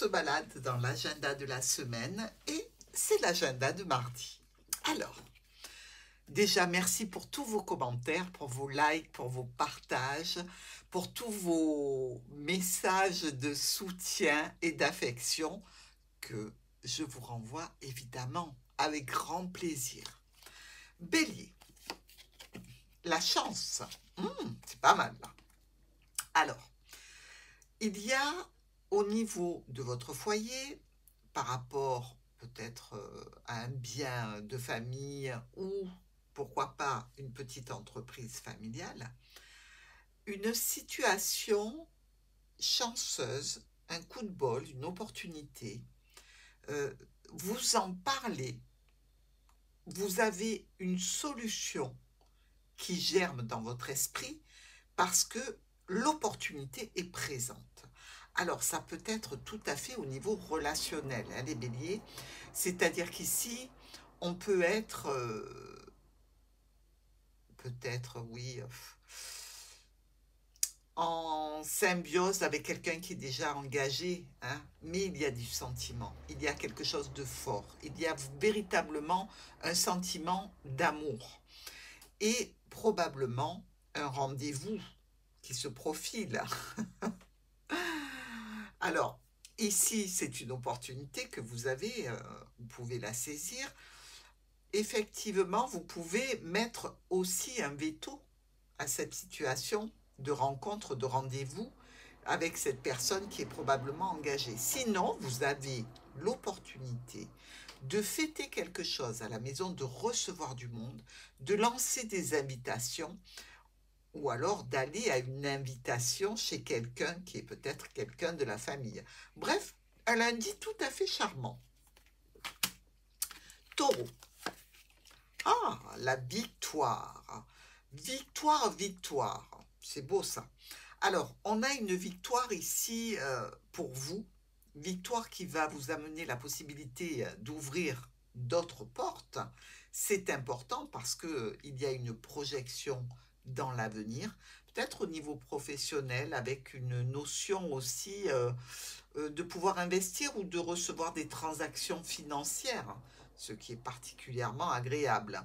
balade dans l'agenda de la semaine et c'est l'agenda de mardi. Alors, déjà merci pour tous vos commentaires, pour vos likes, pour vos partages, pour tous vos messages de soutien et d'affection que je vous renvoie évidemment avec grand plaisir. Bélier, la chance, c'est pas mal là. Alors, il y a au niveau de votre foyer, par rapport peut-être à un bien de famille ou pourquoi pas une petite entreprise familiale, une situation chanceuse, un coup de bol, une opportunité, vous en parlez, vous avez une solution qui germe dans votre esprit parce que l'opportunité est présente. Alors, ça peut être tout à fait au niveau relationnel, hein, les béliers. C'est-à-dire qu'ici, on peut être, peut-être, oui, en symbiose avec quelqu'un qui est déjà engagé, hein, mais il y a du sentiment, il y a quelque chose de fort, il y a véritablement un sentiment d'amour et probablement un rendez-vous qui se profile. Alors, ici, c'est une opportunité que vous avez, vous pouvez la saisir. Effectivement, vous pouvez mettre aussi un veto à cette situation de rencontre, de rendez-vous avec cette personne qui est probablement engagée. Sinon, vous avez l'opportunité de fêter quelque chose à la maison, de recevoir du monde, de lancer des invitations ou alors d'aller à une invitation chez quelqu'un qui est peut-être quelqu'un de la famille. Bref, un lundi tout à fait charmant. Taureau. Ah, la victoire. Victoire, victoire. C'est beau ça. Alors, on a une victoire ici pour vous. Victoire qui va vous amener la possibilité d'ouvrir d'autres portes. C'est important parce qu'il y a une projection dans l'avenir, peut-être au niveau professionnel, avec une notion aussi de pouvoir investir ou de recevoir des transactions financières, ce qui est particulièrement agréable.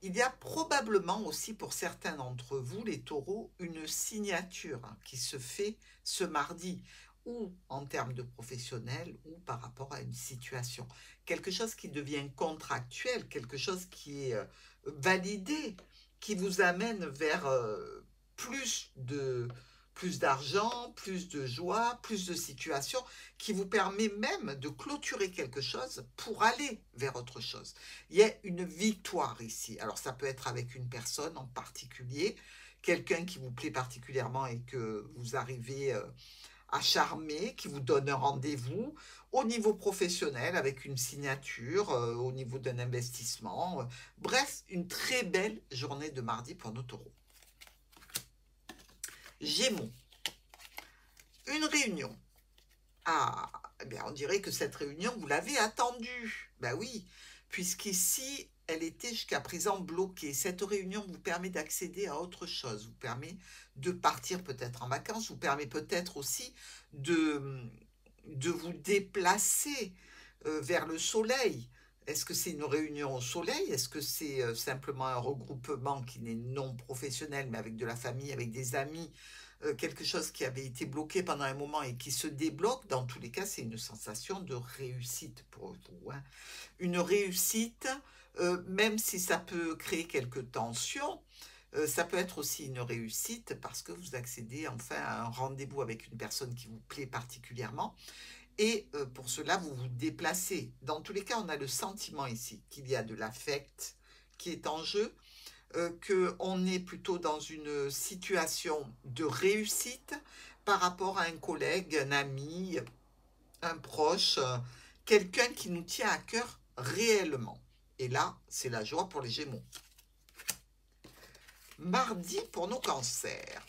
Il y a probablement aussi pour certains d'entre vous, les taureaux, une signature qui se fait ce mardi, ou en termes de professionnel, ou par rapport à une situation. Quelque chose qui devient contractuel, quelque chose qui est validé, qui vous amène vers plus d'argent, plus de joie, plus de situations, qui vous permet même de clôturer quelque chose pour aller vers autre chose. Il y a une victoire ici. Alors ça peut être avec une personne en particulier, quelqu'un qui vous plaît particulièrement et que vous arrivez à charmer, qui vous donne un rendez-vous, au niveau professionnel avec une signature, au niveau d'un investissement. Bref, une très belle journée de mardi pour nos taureaux. Gémeaux. Une réunion. Ah, eh bien, on dirait que cette réunion, vous l'avez attendue. Ben oui, puisqu'ici, elle était jusqu'à présent bloquée. Cette réunion vous permet d'accéder à autre chose, vous permet de partir peut-être en vacances, vous permet peut-être aussi de vous déplacer vers le soleil. Est-ce que c'est une réunion au soleil? Est-ce que c'est simplement un regroupement qui n'est non professionnel, mais avec de la famille, avec des amis, quelque chose qui avait été bloqué pendant un moment et qui se débloque? Dans tous les cas, c'est une sensation de réussite pour vous, hein. Une réussite, même si ça peut créer quelques tensions, ça peut être aussi une réussite parce que vous accédez enfin à un rendez-vous avec une personne qui vous plaît particulièrement. Et pour cela, vous vous déplacez. Dans tous les cas, on a le sentiment ici qu'il y a de l'affect qui est en jeu, qu'on est plutôt dans une situation de réussite par rapport à un collègue, un ami, un proche, quelqu'un qui nous tient à cœur réellement. Et là, c'est la joie pour les Gémeaux. Mardi pour nos cancers.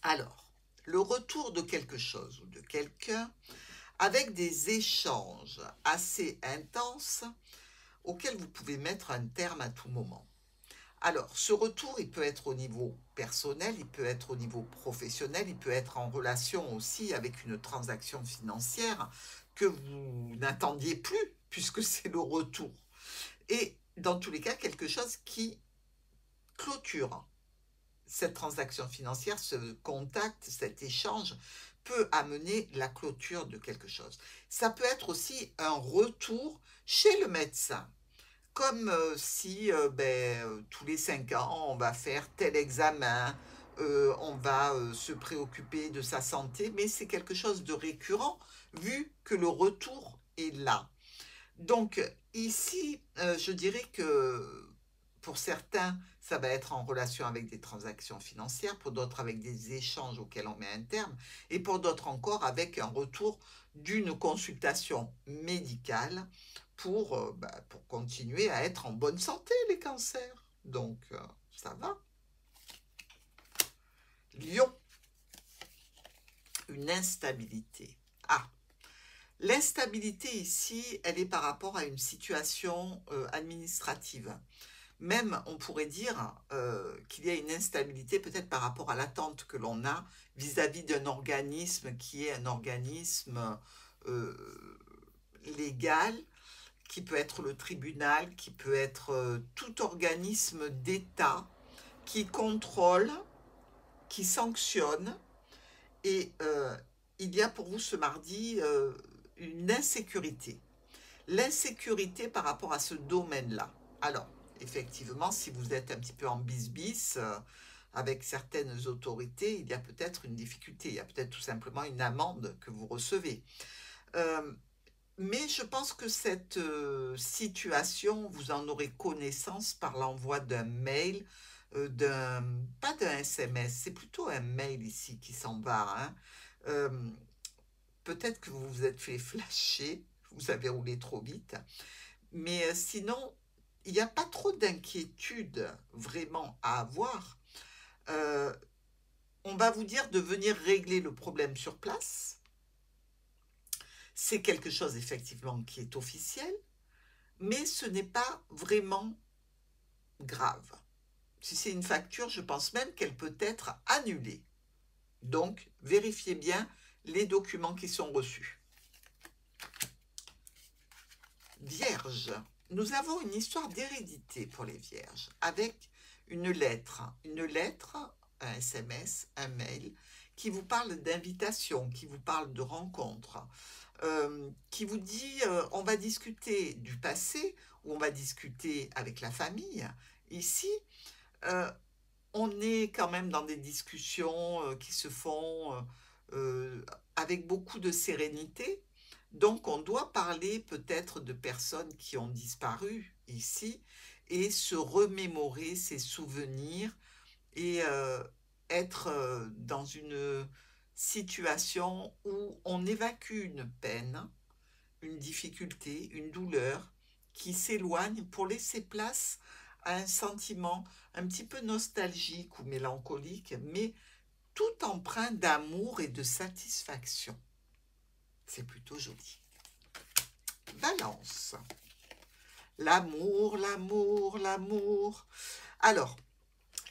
Alors, le retour de quelque chose ou de quelqu'un avec des échanges assez intenses auxquels vous pouvez mettre un terme à tout moment. Alors, ce retour, il peut être au niveau personnel, il peut être au niveau professionnel, il peut être en relation aussi avec une transaction financière que vous n'attendiez plus, puisque c'est le retour. Et dans tous les cas, quelque chose qui clôture cette transaction financière, ce contact, cet échange peut amener la clôture de quelque chose. Ça peut être aussi un retour chez le médecin. Comme si tous les 5 ans, on va faire tel examen, on va se préoccuper de sa santé, mais c'est quelque chose de récurrent vu que le retour est là. Donc ici, je dirais que pour certains, ça va être en relation avec des transactions financières, pour d'autres avec des échanges auxquels on met un terme, et pour d'autres encore avec un retour d'une consultation médicale pour continuer à être en bonne santé, les cancers. Donc, ça va. Lion, une instabilité. Ah, l'instabilité ici, elle est par rapport à une situation administrative. Même, on pourrait dire qu'il y a une instabilité peut-être par rapport à l'attente que l'on a vis-à-vis d'un organisme qui est un organisme euh, légal, qui peut être le tribunal, qui peut être tout organisme d'État qui contrôle, qui sanctionne. Et il y a pour vous ce mardi une insécurité. L'insécurité par rapport à ce domaine-là. Alors, effectivement, si vous êtes un petit peu en bisbis avec certaines autorités, il y a peut-être une difficulté. Il y a peut-être tout simplement une amende que vous recevez. Mais je pense que cette situation, vous en aurez connaissance par l'envoi d'un mail, pas d'un SMS, c'est plutôt un mail ici qui s'en va. Hein. Euh, Peut-être que vous vous êtes fait flasher, vous avez roulé trop vite, mais sinon, il n'y a pas trop d'inquiétude vraiment à avoir. Euh, on va vous dire de venir régler le problème sur place. C'est quelque chose effectivement qui est officiel, mais ce n'est pas vraiment grave. Si c'est une facture, je pense même qu'elle peut être annulée. Donc, vérifiez bien les documents qui sont reçus. Vierge, nous avons une histoire d'hérédité pour les vierges, avec une lettre, un SMS, un mail, qui vous parle d'invitation, qui vous parle de rencontre, qui vous dit on va discuter du passé, ou on va discuter avec la famille. Ici, euh, on est quand même dans des discussions qui se font avec beaucoup de sérénité. Donc, on doit parler peut-être de personnes qui ont disparu ici et se remémorer ces souvenirs et être dans une situation où on évacue une peine, une difficulté, une douleur qui s'éloigne pour laisser place à un sentiment un petit peu nostalgique ou mélancolique, mais tout empreint d'amour et de satisfaction. C'est plutôt joli. Balance. L'amour, l'amour, l'amour. Alors,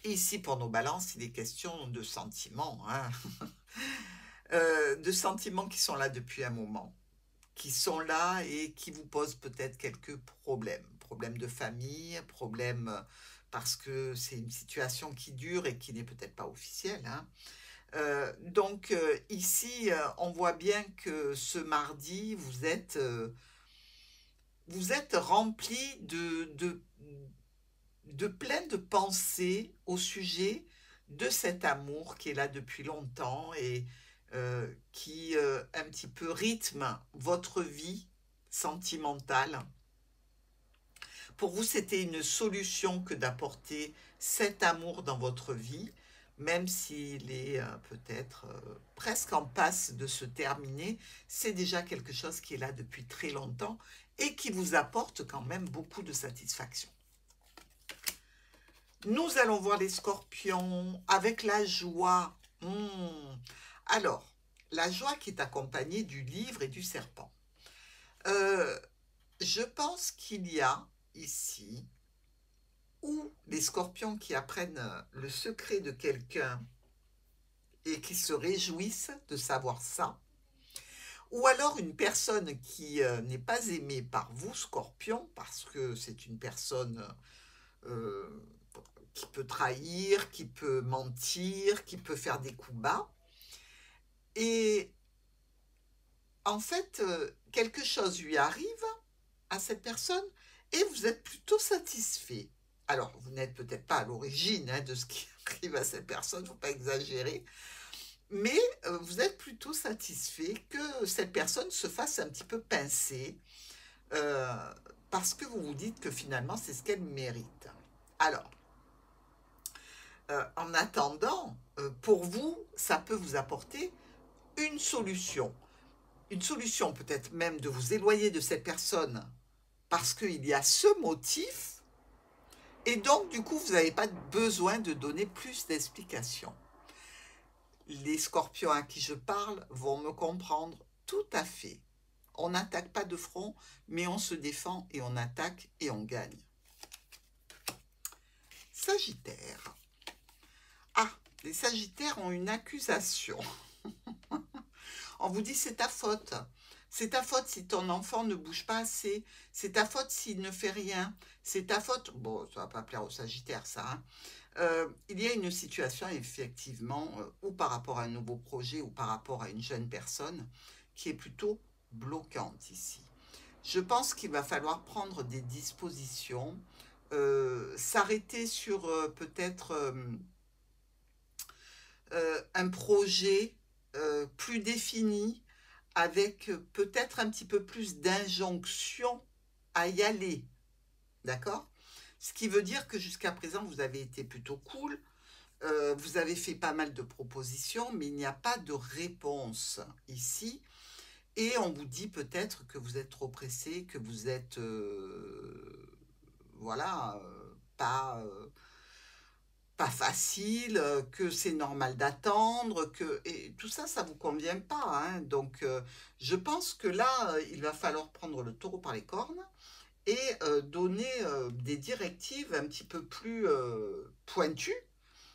ici pour nos balances, il est question de sentiments. Hein. De sentiments qui sont là depuis un moment, qui sont là et qui vous posent peut-être quelques problèmes. Problèmes de famille, problèmes parce que c'est une situation qui dure et qui n'est peut-être pas officielle. Hein. Donc ici, on voit bien que ce mardi, vous êtes rempli de plein de pensées au sujet de cet amour qui est là depuis longtemps et qui un petit peu rythme votre vie sentimentale. Pour vous, c'était une solution que d'apporter cet amour dans votre vie, même s'il est peut-être presque en passe de se terminer, c'est déjà quelque chose qui est là depuis très longtemps et qui vous apporte quand même beaucoup de satisfaction. Nous allons voir les scorpions avec la joie. Alors, la joie qui est accompagnée du livre et du serpent. Je pense qu'il y a ici ou les scorpions qui apprennent le secret de quelqu'un et qui se réjouissent de savoir ça, ou alors une personne qui n'est pas aimée par vous, scorpion, parce que c'est une personne euh, qui peut trahir, qui peut mentir, qui peut faire des coups bas. Et en fait, quelque chose lui arrive à cette personne et vous êtes plutôt satisfait. Alors, vous n'êtes peut-être pas à l'origine de ce qui arrive à cette personne, il ne faut pas exagérer, mais vous êtes plutôt satisfait que cette personne se fasse un petit peu pincer euh, parce que vous vous dites que finalement, c'est ce qu'elle mérite. Alors, en attendant, pour vous, ça peut vous apporter une solution. Une solution peut-être même de vous éloigner de cette personne parce qu'il y a ce motif et donc du coup vous n'avez pas besoin de donner plus d'explications. Les scorpions à qui je parle vont me comprendre tout à fait. On n'attaque pas de front, mais on se défend et on attaque et on gagne. Sagittaire. Ah, les Sagittaires ont une accusation. On vous dit c'est ta faute. C'est ta faute si ton enfant ne bouge pas assez. C'est ta faute s'il ne fait rien. C'est ta faute. Bon, ça ne va pas plaire aux Sagittaires, ça. Hein. Il y a une situation, effectivement, ou par rapport à un nouveau projet, ou par rapport à une jeune personne, qui est plutôt bloquante ici. Je pense qu'il va falloir prendre des dispositions, s'arrêter sur peut-être un projet plus défini, avec peut-être un petit peu plus d'injonction à y aller, d'accord? Ce qui veut dire que jusqu'à présent, vous avez été plutôt cool, vous avez fait pas mal de propositions, mais il n'y a pas de réponse ici. Et on vous dit peut-être que vous êtes trop pressé, que vous êtes, voilà, pas facile, que c'est normal d'attendre, que et tout ça, ça vous convient pas. Hein. Donc, je pense que là, il va falloir prendre le taureau par les cornes et donner des directives un petit peu plus pointues.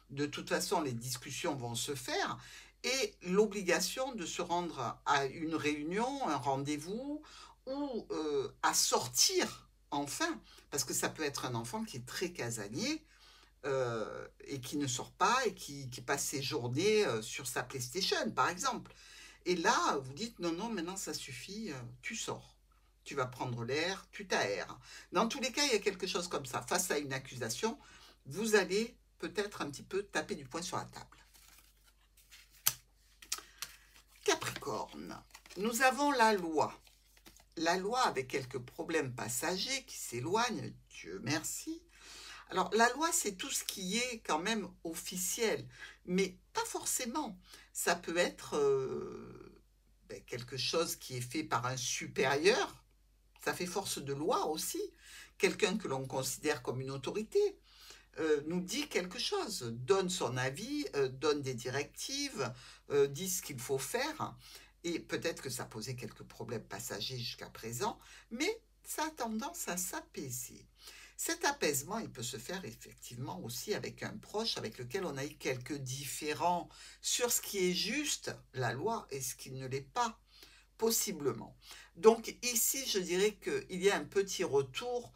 De toute façon, les discussions vont se faire et l'obligation de se rendre à une réunion, un rendez-vous ou à sortir enfin, parce que ça peut être un enfant qui est très casanier et qui ne sort pas et qui passe ses journées sur sa PlayStation, par exemple. Et là, vous dites non, non, maintenant ça suffit, tu sors. Tu vas prendre l'air, tu t'aères. Dans tous les cas, il y a quelque chose comme ça. Face à une accusation, vous allez peut-être un petit peu taper du poing sur la table. Capricorne, nous avons la loi. La loi avec quelques problèmes passagers qui s'éloignent, Dieu merci. Alors, la loi, c'est tout ce qui est quand même officiel, mais pas forcément. Ça peut être quelque chose qui est fait par un supérieur, ça fait force de loi aussi. Quelqu'un que l'on considère comme une autorité nous dit quelque chose, donne son avis, donne des directives, dit ce qu'il faut faire. Et peut-être que ça posait quelques problèmes passagers jusqu'à présent, mais ça a tendance à s'apaiser. Cet apaisement, il peut se faire effectivement aussi avec un proche avec lequel on a eu quelques différends sur ce qui est juste, la loi, et ce qui ne l'est pas, possiblement. Donc ici, je dirais qu'il y a un petit retour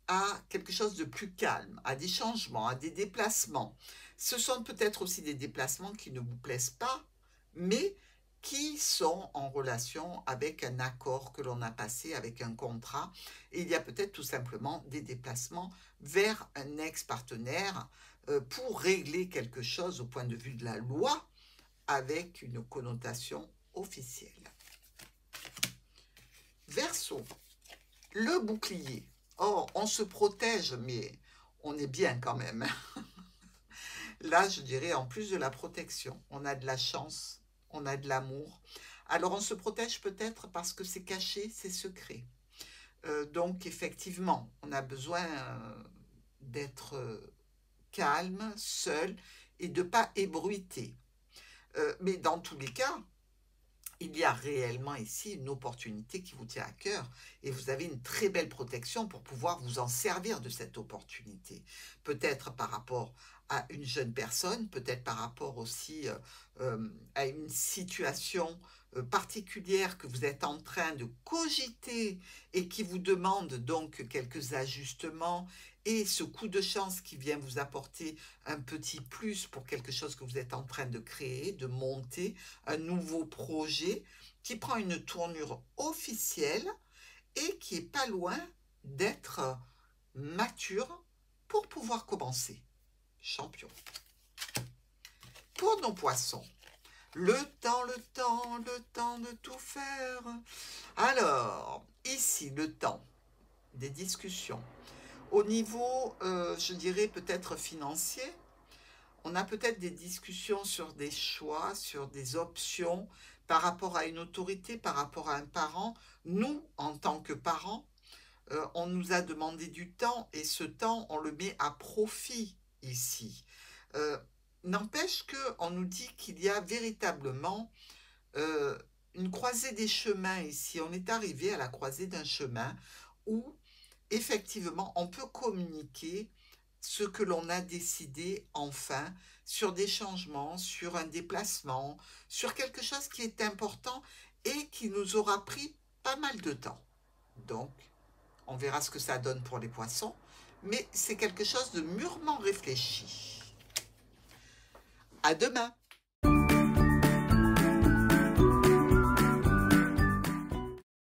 à quelque chose de plus calme, à des changements, à des déplacements. Ce sont peut-être aussi des déplacements qui ne vous plaisent pas, mais qui sont en relation avec un accord que l'on a passé, avec un contrat. Et il y a peut-être tout simplement des déplacements vers un ex-partenaire pour régler quelque chose au point de vue de la loi avec une connotation officielle. Verseau, le bouclier. Oh, on se protège, mais on est bien quand même. Là, je dirais, en plus de la protection, on a de la chance, on a de l'amour. Alors, on se protège peut-être parce que c'est caché, c'est secret. Donc, effectivement, on a besoin d'être calme, seul, et de ne pas ébruiter. Mais dans tous les cas, il y a réellement ici une opportunité qui vous tient à cœur et vous avez une très belle protection pour pouvoir vous en servir de cette opportunité. Peut-être par rapport à une jeune personne, peut-être par rapport aussi à une situation particulière que vous êtes en train de cogiter et qui vous demande donc quelques ajustements et ce coup de chance qui vient vous apporter un petit plus pour quelque chose que vous êtes en train de créer, de monter, un nouveau projet qui prend une tournure officielle et qui est pas loin d'être mature pour pouvoir commencer. Champion. Pour nos poissons, le temps de tout faire. Alors, ici, le temps des discussions. Au niveau, je dirais peut-être financier, on a peut-être des discussions sur des choix, sur des options par rapport à une autorité, par rapport à un parent. Nous, en tant que parents, on nous a demandé du temps et ce temps, on le met à profit ici. Euh, N'empêche qu'on nous dit qu'il y a véritablement euh, une croisée des chemins ici. On est arrivé à la croisée d'un chemin où effectivement on peut communiquer ce que l'on a décidé enfin sur des changements, sur un déplacement, sur quelque chose qui est important et qui nous aura pris pas mal de temps. Donc, on verra ce que ça donne pour les poissons, mais c'est quelque chose de mûrement réfléchi. À demain!